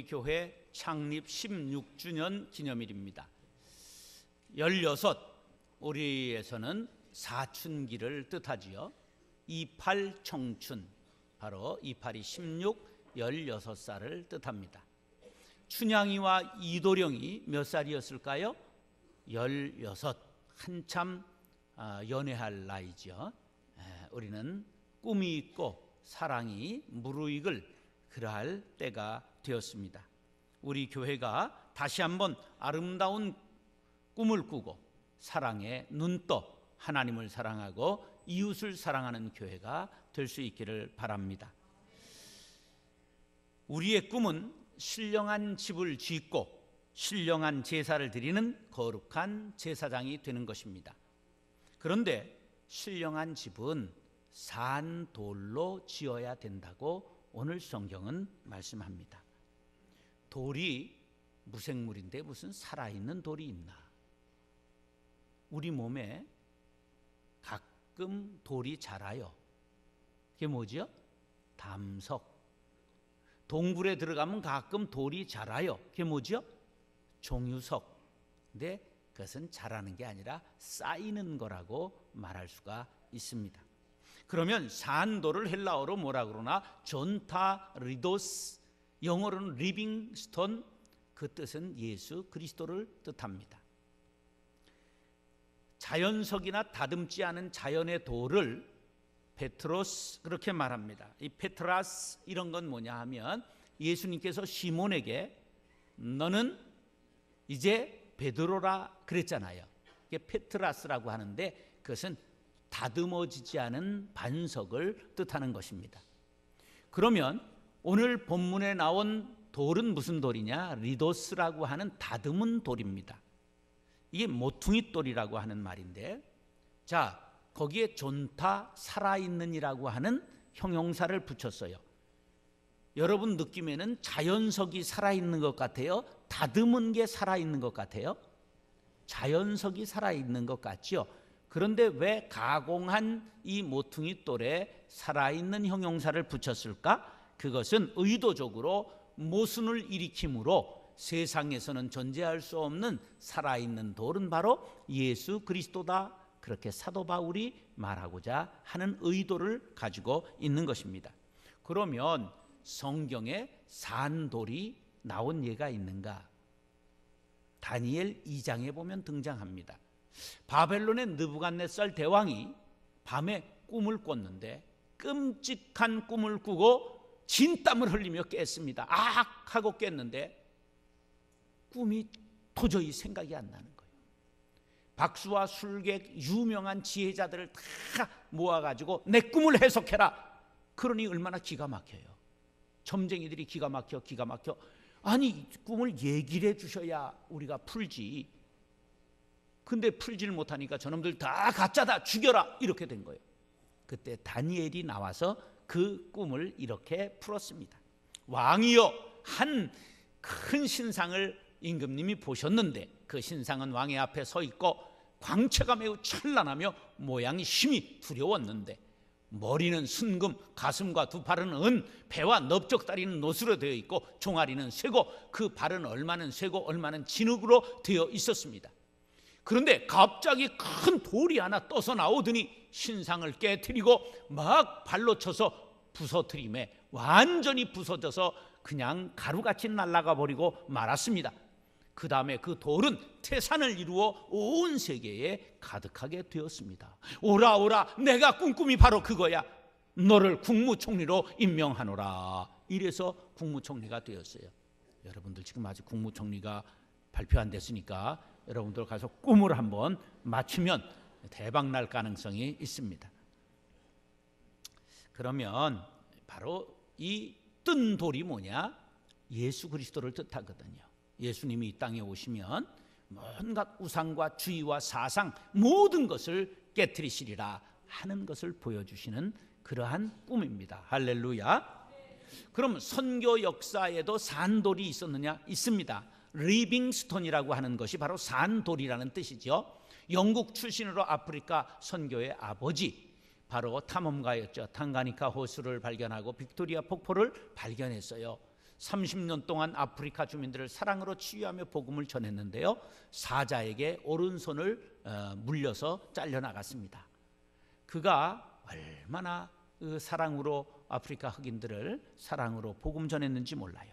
교회 창립 16주년 기념일입니다. 16, 우리에서는 사춘기를 뜻하지요. 28 청춘, 바로 28이 16, 16살을 뜻합니다. 춘향이와 이도령이 몇 살이었을까요? 16, 한참 연애할 나이죠. 우리는 꿈이 있고 사랑이 무르익을 그러할 때가 되었습니다. 우리 교회가 다시 한번 아름다운 꿈을 꾸고 사랑에 눈떠 하나님을 사랑하고 이웃을 사랑하는 교회가 될 수 있기를 바랍니다. 우리의 꿈은 신령한 집을 짓고 신령한 제사를 드리는 거룩한 제사장이 되는 것입니다. 그런데 신령한 집은 산돌로 지어야 된다고 오늘 성경은 말씀합니다. 돌이 무생물인데 무슨 살아있는 돌이 있나? 우리 몸에 가끔 돌이 자라요. 그게 뭐죠? 담석. 동굴에 들어가면 가끔 돌이 자라요. 그게 뭐죠? 종유석. 근데 그것은 자라는 게 아니라 쌓이는 거라고 말할 수가 있습니다. 그러면 산돌을 헬라어로 뭐라 그러나? 존타 리도스, 영어로는 리빙스톤, 그 뜻은 예수 그리스도를 뜻합니다. 자연석이나 다듬지 않은 자연의 돌을 페트로스 그렇게 말합니다. 이 페트라스 이런 건 뭐냐 하면 예수님께서 시몬에게 너는 이제 베드로라 그랬잖아요. 이게 페트라스라고 하는데 그것은 다듬어지지 않은 반석을 뜻하는 것입니다. 그러면 오늘 본문에 나온 돌은 무슨 돌이냐? 리도스라고 하는 다듬은 돌입니다. 이게 모퉁이 돌이라고 하는 말인데, 자, 거기에 존타 살아있는이라고 하는 형용사를 붙였어요. 여러분 느낌에는 자연석이 살아있는 것 같아요? 다듬은 게 살아있는 것 같아요? 자연석이 살아있는 것 같죠? 그런데 왜 가공한 이 모퉁이 돌에 살아있는 형용사를 붙였을까? 그것은 의도적으로 모순을 일으킴으로 세상에서는 존재할 수 없는 살아있는 돌은 바로 예수 그리스도다, 그렇게 사도 바울이 말하고자 하는 의도를 가지고 있는 것입니다. 그러면 성경에 산돌이 나온 예가 있는가? 다니엘 2장에 보면 등장합니다. 바벨론의 느부갓네살 대왕이 밤에 꿈을 꿨는데 끔찍한 꿈을 꾸고 진땀을 흘리며 깼습니다. 악 하고 깼는데 꿈이 도저히 생각이 안 나는 거예요. 박수와 술객 유명한 지혜자들을 다 모아가지고 내 꿈을 해석해라. 그러니 얼마나 기가 막혀요. 점쟁이들이 기가 막혀. 아니 꿈을 얘기를 해주셔야 우리가 풀지. 근데 풀지를 못하니까 저놈들 다 가짜다, 죽여라, 이렇게 된 거예요. 그때 다니엘이 나와서 그 꿈을 이렇게 풀었습니다. 왕이여, 한 큰 신상을 임금님이 보셨는데 그 신상은 왕의 앞에 서 있고 광채가 매우 찬란하며 모양이 심히 두려웠는데 머리는 순금, 가슴과 두 팔은 은, 배와 넓적다리는 노수로 되어 있고 종아리는 쇠고 그 발은 얼마는 쇠고 얼마는 진흙으로 되어 있었습니다. 그런데 갑자기 큰 돌이 하나 떠서 나오더니 신상을 깨트리고 막 발로 쳐서 부서뜨림에 완전히 부서져서 그냥 가루같이 날아가 버리고 말았습니다. 그 다음에 그 돌은 태산을 이루어 온 세계에 가득하게 되었습니다. 오라 오라, 내가 꾼 꿈이 바로 그거야. 너를 국무총리로 임명하노라. 이래서 국무총리가 되었어요. 여러분들 지금 아직 국무총리가 발표 안 됐으니까 여러분들 가서 꿈을 한번 맞추면 대박 날 가능성이 있습니다. 그러면 바로 이 뜬 돌이 뭐냐? 예수 그리스도를 뜻하거든요. 예수님이 이 땅에 오시면 온갖 우상과 주의와 사상 모든 것을 깨트리시리라 하는 것을 보여주시는 그러한 꿈입니다. 할렐루야. 그럼 선교 역사에도 산돌이 있었느냐? 있습니다. 리빙스톤이라고 하는 것이 바로 산돌이라는 뜻이죠. 영국 출신으로 아프리카 선교의 아버지, 바로 탐험가였죠. 탕가니카 호수를 발견하고 빅토리아 폭포를 발견했어요. 30년 동안 아프리카 주민들을 사랑으로 치유하며 복음을 전했는데요, 사자에게 오른손을 물려서 잘려나갔습니다. 그가 얼마나 그 사랑으로 아프리카 흑인들을 사랑으로 복음 전했는지 몰라요.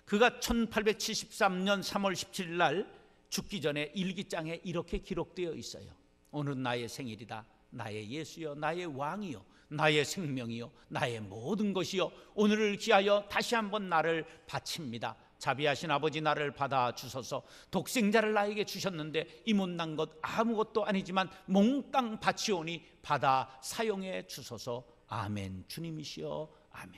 그가 1873년 3월 17일 날 죽기 전에 일기장에 이렇게 기록되어 있어요. 오늘은 나의 생일이다. 나의 예수여, 나의 왕이여, 나의 생명이여, 나의 모든 것이여, 오늘을 기하여 다시 한번 나를 바칩니다. 자비하신 아버지, 나를 받아주소서. 독생자를 나에게 주셨는데 이 못난 것 아무것도 아니지만 몽땅 바치오니 받아 사용해 주소서. 아멘. 주님이시여, 아멘.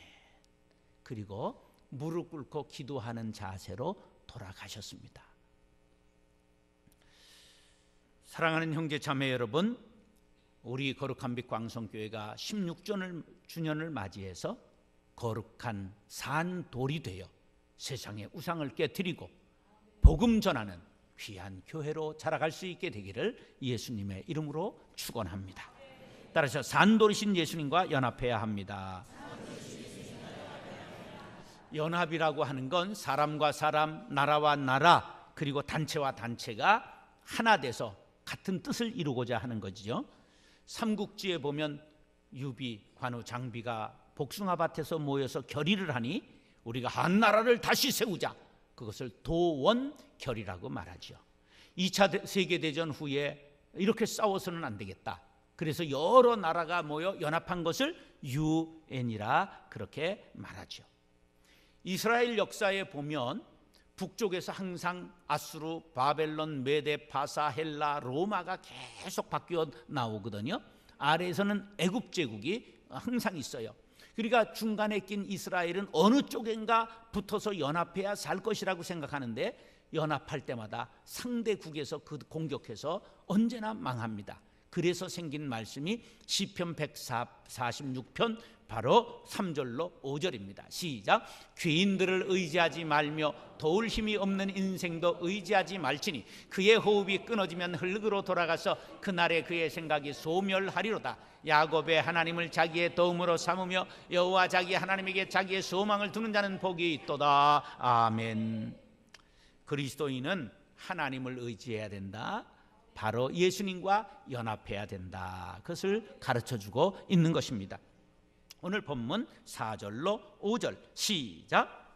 그리고 무릎 꿇고 기도하는 자세로 돌아가셨습니다. 사랑하는 형제 자매 여러분, 우리 거룩한 빛 광성교회가 16주년을 맞이해서 거룩한 산돌이 되어 세상의 우상을 깨뜨리고 복음 전하는 귀한 교회로 자라갈 수 있게 되기를 예수님의 이름으로 축원합니다. 따라서 산돌이신 예수님과 연합해야 합니다. 연합이라고 하는 건 사람과 사람, 나라와 나라, 그리고 단체와 단체가 하나 돼서 같은 뜻을 이루고자 하는 거죠. 삼국지에 보면 유비, 관우, 장비가 복숭아밭에서 모여서 결의를 하니 우리가 한 나라를 다시 세우자. 그것을 도원결의라고 말하죠. 2차 세계대전 후에 이렇게 싸워서는 안 되겠다. 그래서 여러 나라가 모여 연합한 것을 유엔이라 그렇게 말하죠. 이스라엘 역사에 보면 북쪽에서 항상 아수르, 바벨론, 메데, 바사, 헬라, 로마가 계속 바뀌어 나오거든요. 아래에서는 애굽 제국이 항상 있어요. 그러니까 중간에 낀 이스라엘은 어느 쪽인가 붙어서 연합해야 살 것이라고 생각하는데 연합할 때마다 상대국에서 그 공격해서 언제나 망합니다. 그래서 생긴 말씀이 시편 146편 바로 3절로 5절입니다. 시작. 귀인들을 의지하지 말며 도울 힘이 없는 인생도 의지하지 말지니 그의 호흡이 끊어지면 흙으로 돌아가서 그날에 그의 생각이 소멸하리로다. 야곱의 하나님을 자기의 도움으로 삼으며 여호와 자기 하나님에게 자기의 소망을 두는 자는 복이 있도다. 아멘. 그리스도인은 하나님을 의지해야 된다. 바로 예수님과 연합해야 된다. 그것을 가르쳐주고 있는 것입니다. 오늘 본문 4절로 5절 시작.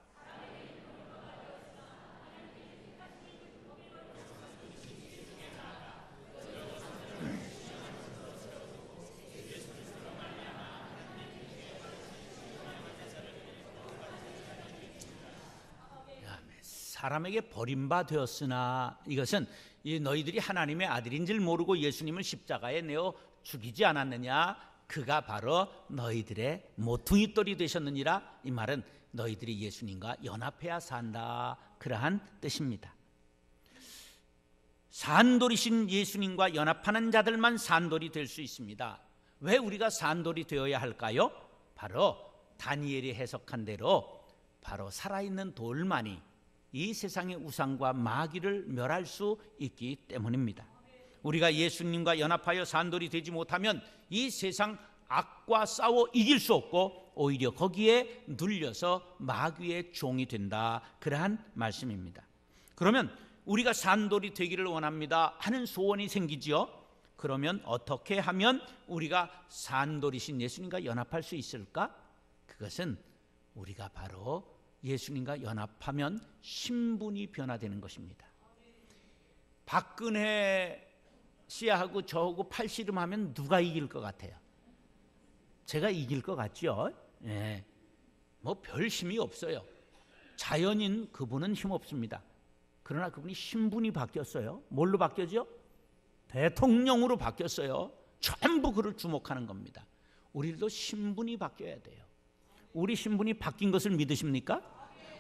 사람에게 버림받았으나 이것은 너희들이 하나님의 아들인 줄 모르고 예수님을 십자가에 내어 죽이지 않았느냐. 그가 바로 너희들의 모퉁이 돌이 되셨느니라. 이 말은 너희들이 예수님과 연합해야 산다, 그러한 뜻입니다. 산돌이신 예수님과 연합하는 자들만 산돌이 될 수 있습니다. 왜 우리가 산돌이 되어야 할까요? 바로 다니엘이 해석한 대로 바로 살아있는 돌만이 이 세상의 우상과 마귀를 멸할 수 있기 때문입니다. 우리가 예수님과 연합하여 산돌이 되지 못하면 이 세상 악과 싸워 이길 수 없고 오히려 거기에 눌려서 마귀의 종이 된다, 그러한 말씀입니다. 그러면 우리가 산돌이 되기를 원합니다 하는 소원이 생기지요. 그러면 어떻게 하면 우리가 산돌이신 예수님과 연합할 수 있을까? 그것은 우리가 바로 예수님과 연합하면 신분이 변화되는 것입니다. 박근혜 씨하고 저하고 팔씨름하면 누가 이길 것 같아요? 제가 이길 것 같죠? 예. 뭐 별 힘이 없어요. 자연인 그분은 힘 없습니다. 그러나 그분이 신분이 바뀌었어요. 뭘로 바뀌었죠? 대통령으로 바뀌었어요. 전부 그를 주목하는 겁니다. 우리도 신분이 바뀌어야 돼요. 우리 신분이 바뀐 것을 믿으십니까?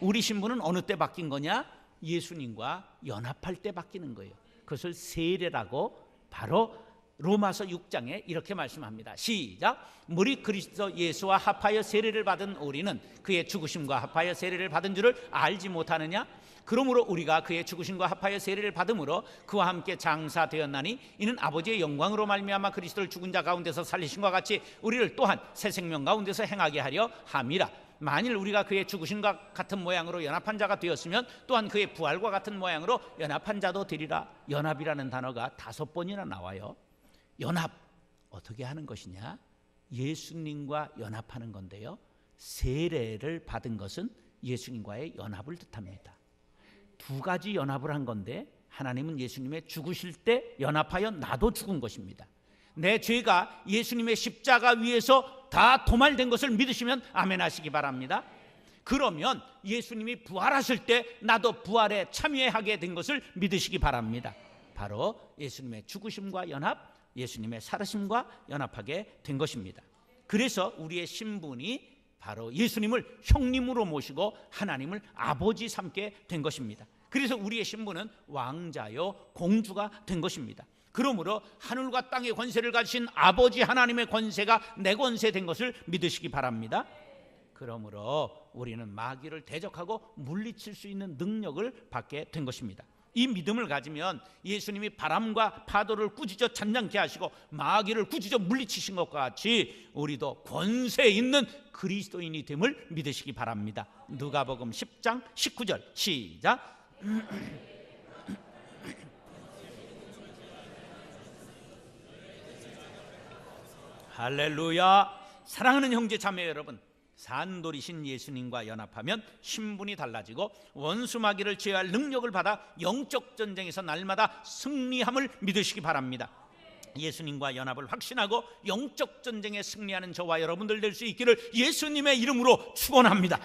우리 신분은 어느 때 바뀐 거냐? 예수님과 연합할 때 바뀌는 거예요. 그것을 세례라고 바로 로마서 6장에 이렇게 말씀합니다. 시작. 무리 그리스도 예수와 합하여 세례를 받은 우리는 그의 죽으심과 합하여 세례를 받은 줄을 알지 못하느냐? 그러므로 우리가 그의 죽으심과 합하여 세례를 받음으로 그와 함께 장사되었나니 이는 아버지의 영광으로 말미암아 그리스도를 죽은 자 가운데서 살리심과 같이 우리를 또한 새 생명 가운데서 행하게 하려 함이라. 만일 우리가 그의 죽으심과 같은 모양으로 연합한 자가 되었으면 또한 그의 부활과 같은 모양으로 연합한 자도 되리라. 연합이라는 단어가 5번이나 나와요. 연합 어떻게 하는 것이냐? 예수님과 연합하는 건데요, 세례를 받은 것은 예수님과의 연합을 뜻합니다. 2가지 연합을 한 건데, 하나님은 예수님의 죽으실 때 연합하여 나도 죽은 것입니다. 내 죄가 예수님의 십자가 위에서 다 도말된 것을 믿으시면 아멘 하시기 바랍니다. 그러면 예수님이 부활하실 때 나도 부활에 참여하게 된 것을 믿으시기 바랍니다. 바로 예수님의 죽으심과 연합, 예수님의 살아심과 연합하게 된 것입니다. 그래서 우리의 신분이 바로 예수님을 형님으로 모시고 하나님을 아버지 삼게 된 것입니다. 그래서 우리의 신분은 왕자요 공주가 된 것입니다. 그러므로 하늘과 땅의 권세를 가지신 아버지 하나님의 권세가 내 권세 된 것을 믿으시기 바랍니다. 그러므로 우리는 마귀를 대적하고 물리칠 수 있는 능력을 받게 된 것입니다. 이 믿음을 가지면 예수님이 바람과 파도를 꾸짖어 잠잠케 하시고 마귀를 꾸짖어 물리치신 것과 같이 우리도 권세 있는 그리스도인이 됨을 믿으시기 바랍니다. 누가복음 10장 19절 시작. 할렐루야. 사랑하는 형제 자매 여러분, 산돌이신 예수님과 연합하면 신분이 달라지고 원수 마귀를 제어할 능력을 받아 영적 전쟁에서 날마다 승리함을 믿으시기 바랍니다. 예수님과 연합을 확신하고 영적 전쟁에 승리하는 저와 여러분들 될 수 있기를 예수님의 이름으로 축원합니다.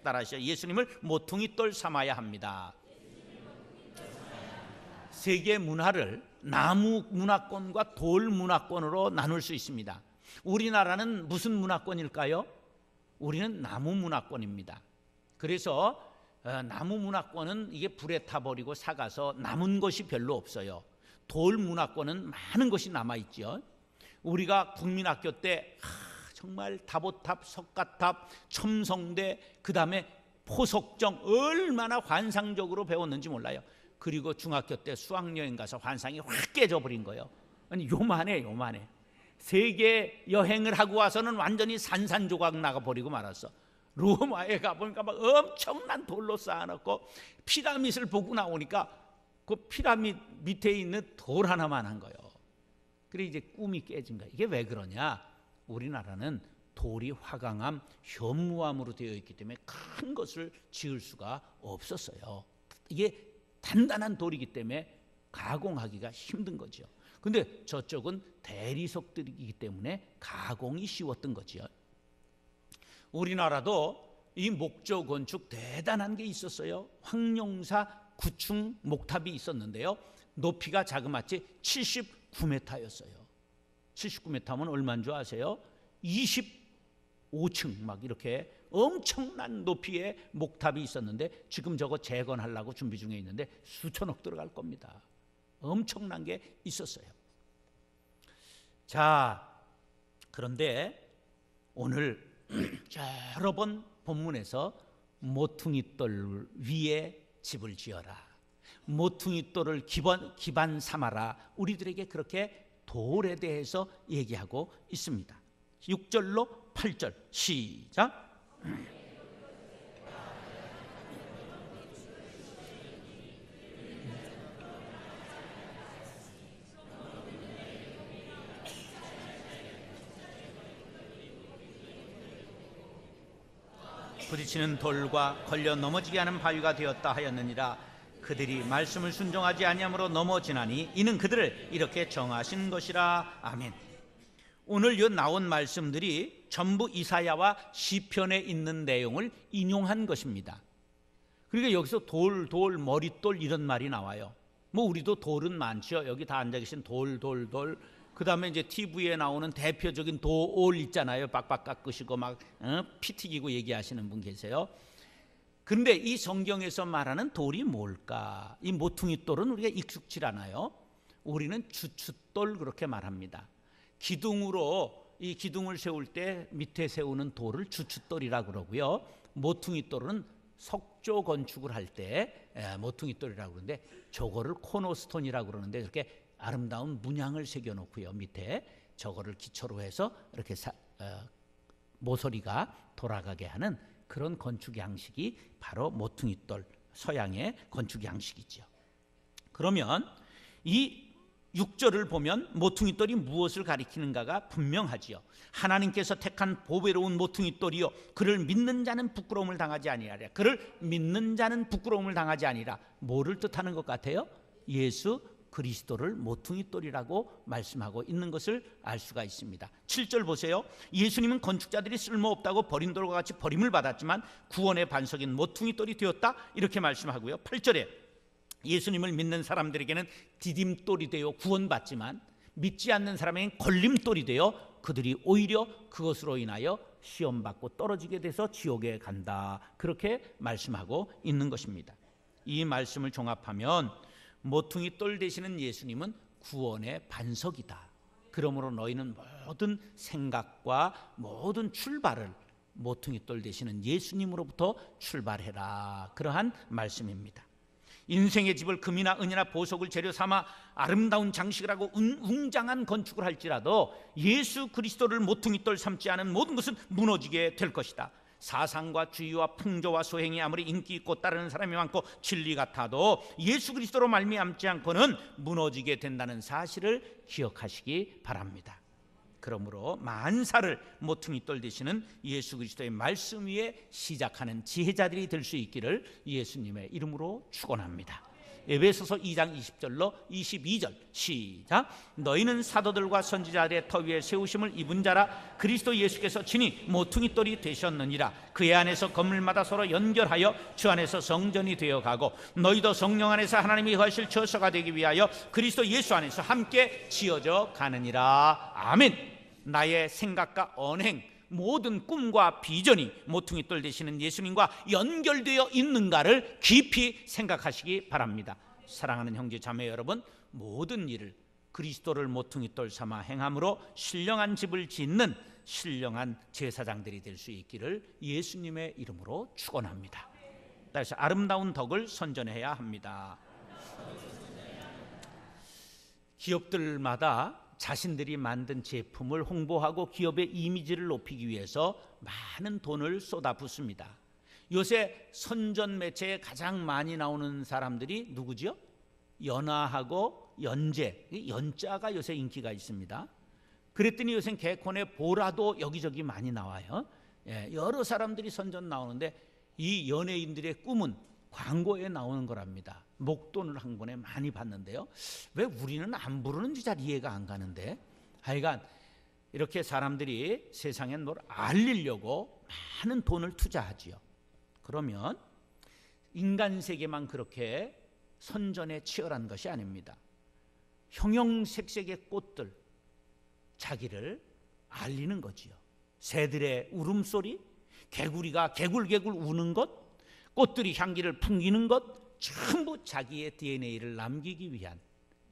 따라하시죠. 예수님을 모퉁이돌 삼아야 합니다. 세계 문화를 나무 문화권과 돌 문화권으로 나눌 수 있습니다. 우리나라는 무슨 문화권일까요? 우리는 나무 문화권입니다. 그래서 나무 문화권은 이게 불에 타버리고 삭아서 남은 것이 별로 없어요. 돌 문화권은 많은 것이 남아있죠. 우리가 국민학교 때 정말 다보탑, 석가탑, 첨성대, 그 다음에 포석정 얼마나 환상적으로 배웠는지 몰라요. 그리고 중학교 때 수학여행 가서 환상이 확 깨져버린 거예요. 아니 요만해. 세계 여행을 하고 와서는 완전히 산산조각 나가버리고 말았어. 로마에 가보니까 막 엄청난 돌로 쌓아놓고 피라밋을 보고 나오니까 그 피라밋 밑에 있는 돌 하나만 한 거예요. 그래 이제 꿈이 깨진 거야. 이게 왜 그러냐? 우리나라는 돌이 화강암, 현무암으로 되어 있기 때문에 큰 것을 지을 수가 없었어요. 이게 단단한 돌이기 때문에 가공하기가 힘든 거죠. 근데 저쪽은 대리석들이기 때문에 가공이 쉬웠던 거죠. 우리나라도 이 목조 건축 대단한 게 있었어요. 황룡사 9층 목탑이 있었는데요, 높이가 자그마치 79m였어요. 79m면 얼마인 줄 아세요? 25층 막 이렇게 엄청난 높이의 목탑이 있었는데 지금 저거 재건하려고 준비 중에 있는데 수천억 들어갈 겁니다. 엄청난 게 있었어요. 자, 그런데 오늘 여러 번 본문에서 모퉁이돌 위에 집을 지어라, 모퉁이돌을 기반 삼아라, 우리들에게 그렇게 돌에 대해서 얘기하고 있습니다. 6절로 8절 시작. 부딪히는 돌과 걸려 넘어지게 하는 바위가 되었다 하였느니라. 그들이 말씀을 순종하지 아니함으로 넘어지나니 이는 그들을 이렇게 정하신 것이라. 아멘. 오늘 요 나온 말씀들이 전부 이사야와 시편에 있는 내용을 인용한 것입니다. 그러니까 여기서 돌, 머릿돌 이런 말이 나와요. 뭐 우리도 돌은 많죠. 여기 다 앉아 계신 돌. 그 다음에 이제 TV에 나오는 대표적인 돌 있잖아요. 빡빡 깎으시고 막 피 튀기고 얘기하시는 분 계세요. 그런데 이 성경에서 말하는 돌이 뭘까? 이 모퉁이돌은 우리가 익숙치 않아요. 우리는 주춧돌 그렇게 말합니다. 기둥으로 이 기둥을 세울 때 밑에 세우는 돌을 주춧돌이라고 그러고요. 모퉁이돌은 석조 건축을 할 때 모퉁이돌이라고 그러는데 저거를 코너스톤이라고 그러는데 이렇게 아름다운 문양을 새겨놓고요. 밑에 저거를 기초로 해서 이렇게 모서리가 돌아가게 하는 그런 건축 양식이 바로 모퉁이돌, 서양의 건축 양식이죠. 그러면 이 6절을 보면 모퉁이돌이 무엇을 가리키는가가 분명하지요. 하나님께서 택한 보배로운 모퉁이돌이요, 그를 믿는 자는 부끄러움을 당하지 아니하리라. 그를 믿는 자는 부끄러움을 당하지 아니라, 뭐를 뜻하는 것 같아요? 예수 그리스도를 모퉁이돌이라고 말씀하고 있는 것을 알 수가 있습니다. 7절 보세요. 예수님은 건축자들이 쓸모없다고 버린 돌과 같이 버림을 받았지만 구원의 반석인 모퉁이돌이 되었다, 이렇게 말씀하고요. 8절에 예수님을 믿는 사람들에게는 디딤돌이 되어 구원받지만 믿지 않는 사람에게는 걸림돌이 되어 그들이 오히려 그것으로 인하여 시험받고 떨어지게 돼서 지옥에 간다, 그렇게 말씀하고 있는 것입니다. 이 말씀을 종합하면 모퉁이돌 되시는 예수님은 구원의 반석이다. 그러므로 너희는 모든 생각과 모든 출발을 모퉁이돌 되시는 예수님으로부터 출발해라, 그러한 말씀입니다. 인생의 집을 금이나 은이나 보석을 재료 삼아 아름다운 장식을 하고 웅장한 건축을 할지라도 예수 그리스도를 모퉁이돌 삼지 않은 모든 것은 무너지게 될 것이다. 사상과 주의와 풍조와 소행이 아무리 인기 있고 따르는 사람이 많고 진리 같아도 예수 그리스도로 말미암지 않고는 무너지게 된다는 사실을 기억하시기 바랍니다. 그러므로 만사를 모퉁이돌 되시는 예수 그리스도의 말씀 위에 시작하는 지혜자들이 될 수 있기를 예수님의 이름으로 축원합니다. 에베소서 2장 20절로 22절 시작. 너희는 사도들과 선지자들의 터 위에 세우심을 입은 자라. 그리스도 예수께서 친히 모퉁이돌이 되셨느니라. 그의 안에서 건물마다 서로 연결하여 주 안에서 성전이 되어가고 너희도 성령 안에서 하나님이 거하실 처소가 되기 위하여 그리스도 예수 안에서 함께 지어져 가느니라. 아멘. 나의 생각과 언행, 모든 꿈과 비전이 모퉁이돌 되시는 예수님과 연결되어 있는가를 깊이 생각하시기 바랍니다. 사랑하는 형제 자매 여러분, 모든 일을 그리스도를 모퉁이돌 삼아 행함으로 신령한 집을 짓는 신령한 제사장들이 될 수 있기를 예수님의 이름으로 축원합니다. 따라서 아름다운 덕을 선전해야 합니다. 기업들마다 자신들이 만든 제품을 홍보하고 기업의 이미지를 높이기 위해서 많은 돈을 쏟아붓습니다. 요새 선전 매체에 가장 많이 나오는 사람들이 누구죠? 연하하고 연재, 연자가 요새 인기가 있습니다. 그랬더니 요새 개콘에 보라도 여기저기 많이 나와요. 여러 사람들이 선전 나오는데 이 연예인들의 꿈은 광고에 나오는 거랍니다. 목돈을 한 번에 많이 받는데요, 왜 우리는 안 부르는지 잘 이해가 안 가는데, 하여간 이렇게 사람들이 세상에 뭘 알리려고 많은 돈을 투자하지요. 그러면 인간 세계만 그렇게 선전에 치열한 것이 아닙니다. 형형색색의 꽃들, 자기를 알리는 거지요. 새들의 울음소리, 개구리가 개굴개굴 우는 것, 꽃들이 향기를 풍기는 것, 전부 자기의 DNA를 남기기 위한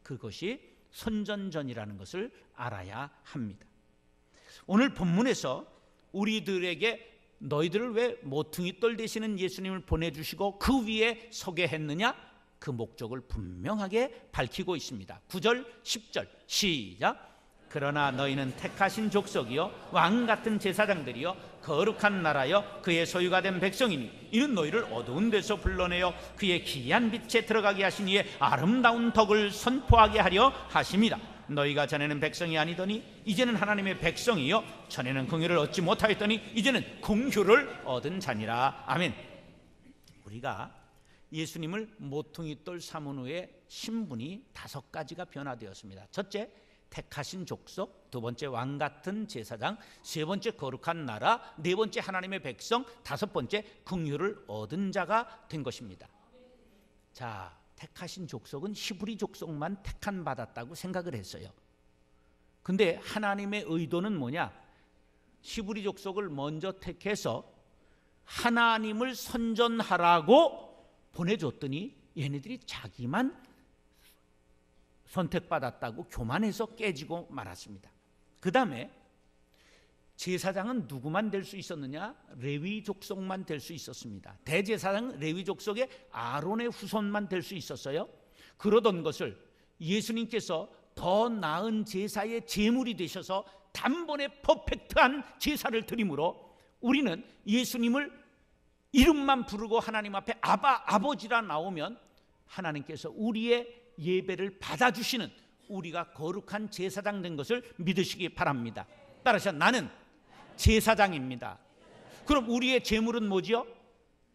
그것이 선전전이라는 것을 알아야 합니다. 오늘 본문에서 우리들에게 너희들을 왜 모퉁이돌 되시는 예수님을 보내주시고 그 위에 서게 했느냐, 그 목적을 분명하게 밝히고 있습니다. 9절 10절 시작. 그러나 너희는 택하신 족속이요 왕같은 제사장들이요 거룩한 나라여 그의 소유가 된 백성이니 이는 너희를 어두운 데서 불러내어 그의 기이한 빛에 들어가게 하신 이의 아름다운 덕을 선포하게 하려 하심이라. 너희가 전에는 백성이 아니더니 이제는 하나님의 백성이요 전에는 긍휼을 얻지 못하였더니 이제는 긍휼을 얻은 자니라. 아멘. 우리가 예수님을 모퉁이돌 삼은 후에 신분이 5가지가 변화되었습니다. 첫째, 택하신 족속, 두 번째 왕같은 제사장, 세 번째 거룩한 나라, 네 번째 하나님의 백성, 다섯 번째 긍휼을 얻은 자가 된 것입니다. 자, 택하신 족속은 히브리 족속만 택한 받았다고 생각을 했어요. 근데 하나님의 의도는 뭐냐? 히브리 족속을 먼저 택해서 하나님을 선전하라고 보내줬더니 얘네들이 자기만 선택받았다고 교만해서 깨지고 말았습니다. 그 다음에 제사장은 누구만 될 수 있었느냐? 레위 족속만 될 수 있었습니다. 대제사장은 레위 족속의 아론의 후손만 될 수 있었어요. 그러던 것을 예수님께서 더 나은 제사의 제물이 되셔서 단번에 퍼펙트한 제사를 드림으로 우리는 예수님을 이름만 부르고 하나님 앞에 아버지라 나오면 하나님께서 우리의 예배를 받아주시는 우리가 거룩한 제사장 된 것을 믿으시기 바랍니다. 따라서 나는 제사장입니다. 그럼 우리의 제물은 뭐지요?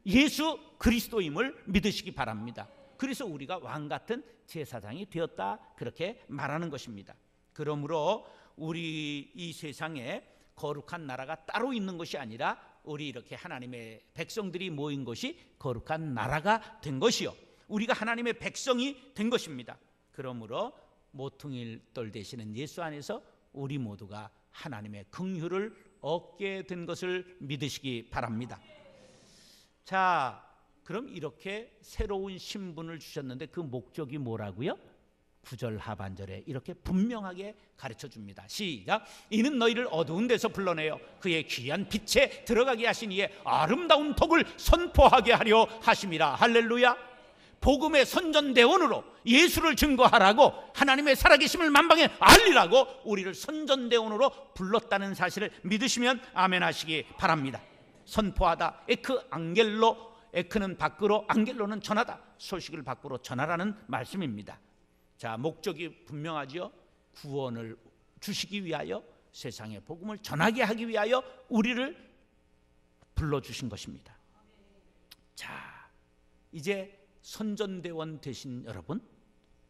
예수 그리스도임을 믿으시기 바랍니다. 그래서 우리가 왕같은 제사장이 되었다, 그렇게 말하는 것입니다. 그러므로 우리 이 세상에 거룩한 나라가 따로 있는 것이 아니라 우리 이렇게 하나님의 백성들이 모인 것이 거룩한 나라가 된 것이요, 우리가 하나님의 백성이 된 것입니다. 그러므로 모퉁이돌 되시는 예수 안에서 우리 모두가 하나님의 긍휼을 얻게 된 것을 믿으시기 바랍니다. 자, 그럼 이렇게 새로운 신분을 주셨는데 그 목적이 뭐라고요? 9절 하반절에 이렇게 분명하게 가르쳐 줍니다. 시작. 이는 너희를 어두운 데서 불러내어 그의 귀한 빛에 들어가게 하신 이의 아름다운 덕을 선포하게 하려 하심이라. 할렐루야. 복음의 선전대원으로 예수를 증거하라고, 하나님의 살아계심을 만방에 알리라고 우리를 선전대원으로 불렀다는 사실을 믿으시면 아멘 하시기 바랍니다. 선포하다, 에크 앙겔로, 에크는 밖으로, 앙겔로는 전하다, 소식을 밖으로 전하라는 말씀입니다. 자, 목적이 분명하지요. 구원을 주시기 위하여, 세상의 복음을 전하게 하기 위하여 우리를 불러주신 것입니다. 자, 이제 선전대원 되신 여러분,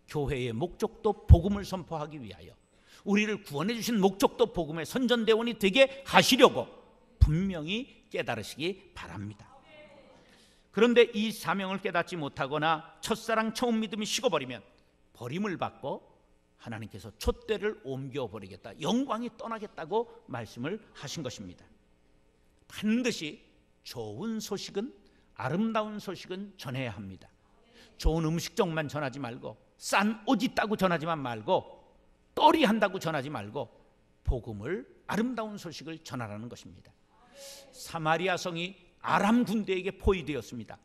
교회의 목적도 복음을 선포하기 위하여, 우리를 구원해 주신 목적도 복음의 선전대원이 되게 하시려고 분명히 깨달으시기 바랍니다. 그런데 이 사명을 깨닫지 못하거나 첫사랑 처음 믿음이 식어버리면 버림을 받고 하나님께서 촛대를 옮겨버리겠다, 영광이 떠나겠다고 말씀을 하신 것입니다. 반드시 좋은 소식은, 아름다운 소식은 전해야 합니다. 좋은 음식점만 전하지 말고, 싼 옷 있다고 전하지만 말고, 떨이 한다고 전하지 말고 복음을, 아름다운 소식을 전하라는 것입니다. 사마리아 성이 아람 군대에게 포위되었습니다.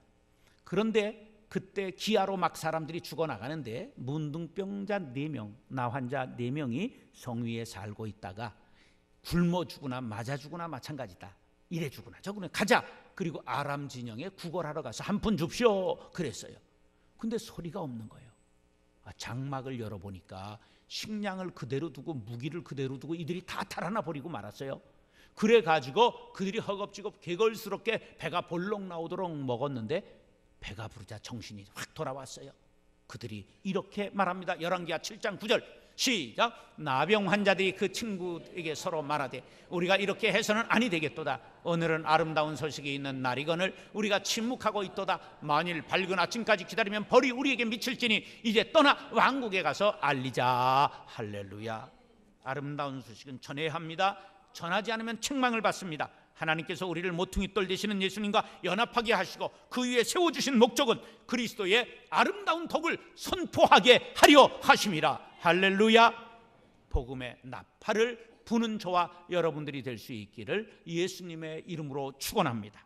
그런데 그때 기아로 막 사람들이 죽어나가는데 문둥병자 4명, 나환자 4명이 성 위에 살고 있다가 굶어 죽으나 맞아 죽으나 마찬가지다, 이래 죽으나 저구나, 가자. 그리고 아람 진영에 구걸하러 가서 한 푼 줍시오 그랬어요. 근데 소리가 없는 거예요. 장막을 열어보니까 식량을 그대로 두고 무기를 그대로 두고 이들이 다 달아나 버리고 말았어요. 그래가지고 그들이 허겁지겁 개걸스럽게 배가 볼록 나오도록 먹었는데 배가 부르자 정신이 확 돌아왔어요. 그들이 이렇게 말합니다. 열왕기하 7장 9절 시작. 나병 환자들이 그 친구에게 서로 말하되 우리가 이렇게 해서는 아니 되겠도다. 오늘은 아름다운 소식이 있는 날이거늘 우리가 침묵하고 있도다. 만일 밝은 아침까지 기다리면 벌이 우리에게 미칠지니 이제 떠나 왕국에 가서 알리자. 할렐루야. 아름다운 소식은 전해야 합니다. 전하지 않으면 책망을 받습니다. 하나님께서 우리를 모퉁이돌 되시는 예수님과 연합하게 하시고 그 위에 세워주신 목적은 그리스도의 아름다운 덕을 선포하게 하려 하심이라. 할렐루야. 복음의 나팔을 부는 저와 여러분들이 될 수 있기를 예수님의 이름으로 축원합니다.